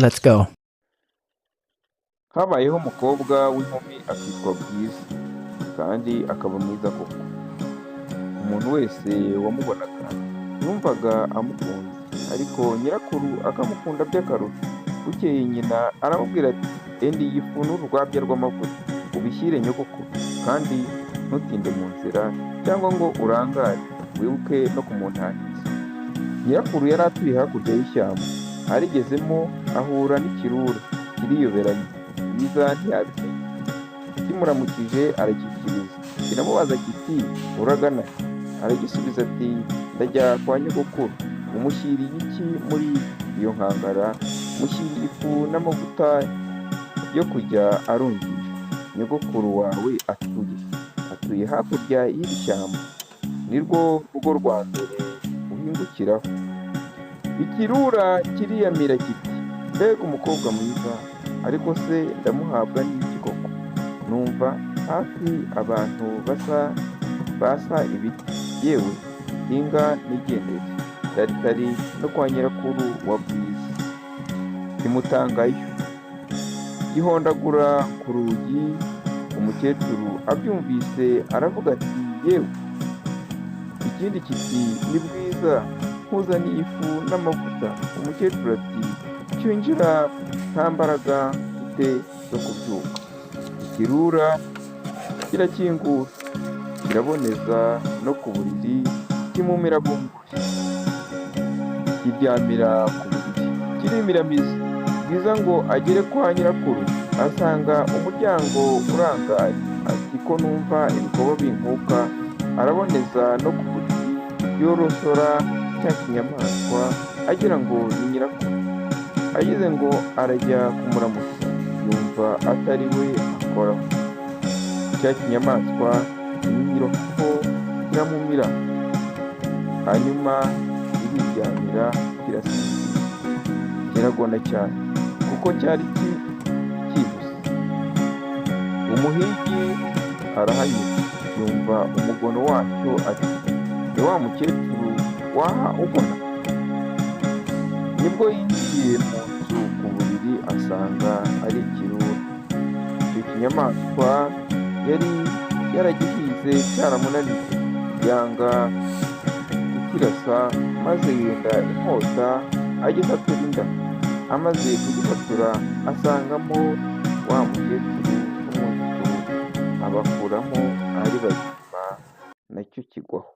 Let's go. Habayeho umukobwa w'inkumi akitwa Bwiza kandi akaba mwiza koko. Umuntu wese wamubonaga yumvaga amukunze, ariko nyirakuru akamukunda by'akarusho. Bukeye nyina aramubwira ati enda iyi fu n'urwabya rw'amavuta ubishyire nyogokuru, kandi ntutinde mu nzira cyangwa ngo urangare, wibuke no kumuntahiriza. Nyirakuru yari atuye hakurya y'ishyamba, arigezemo ahura n'ikirura kiriyoberanya. Bwiza ntiyabimenya. Kimuramukije arakikiriza, kiramubaza kiti uragana he? Aragisubiza ati ndajya kwa nyogokuru. Umushyiriye iki muri iyo nkangara? Mushyiriye ifu n'amavuta yo kujya arungisha. Nyogokuru wawe atuye hakurya y'iri shyamba, ni rwo rugo rwa mbere uhingukiraho. Ikirura kiriyamira kiti mbega umukobwa mwiza, ariko se ndamuhabwa n'iki koko? Numva hafi abantu basa ibiti, yewe hinga nigendere. Tari no kwa nyirakuru wa Bwiza. Kimutangayo, gihondagura ku rugi. Umukecuru abyumvise aravuga ati yewe. Ikindi kiti ni Bwiza, nkuzaniye ifu n'amavuta. Umukecuru ati cyinjira, nta mbaraga mfite zo kubyuka. Ikirura kirakingura, kiraboneza no ku buriri, kimumira bunguri, kiryamira ku buriri, kirimiramiza. Bwiza ngo agere kwa nyirakuru, asanga umuryango urangaye. Ati ko numva ibikoba binkuka. Araboneza no ku buriri, yorosora cya kinyamaswa agira ngo ni nyirakuru. Agize ngo arajya kumuramutsa, yumva atari we akoraho. Cya kinyamaswa kimwirohaho kiramumira, hanyuma kiriryamira kirasinzira. Kiragona cyane kuko cyari kibuse. Umuhigi arahanyura, yumva umugono wacyo ati ni wa mukecuru waha ugona. Nibwo yinjiye mu nzu ku buriri, asanga ari ikirura. Icyo kinyamaswa yari yaragihize cyaramunaniye, yanga kukirasa, maze yenda inkota agisatura inda. Amaze kugisatura asangamo wa mukecuru n'umwuzukuru, abakuramo ari bazima, nacyo kigwaho.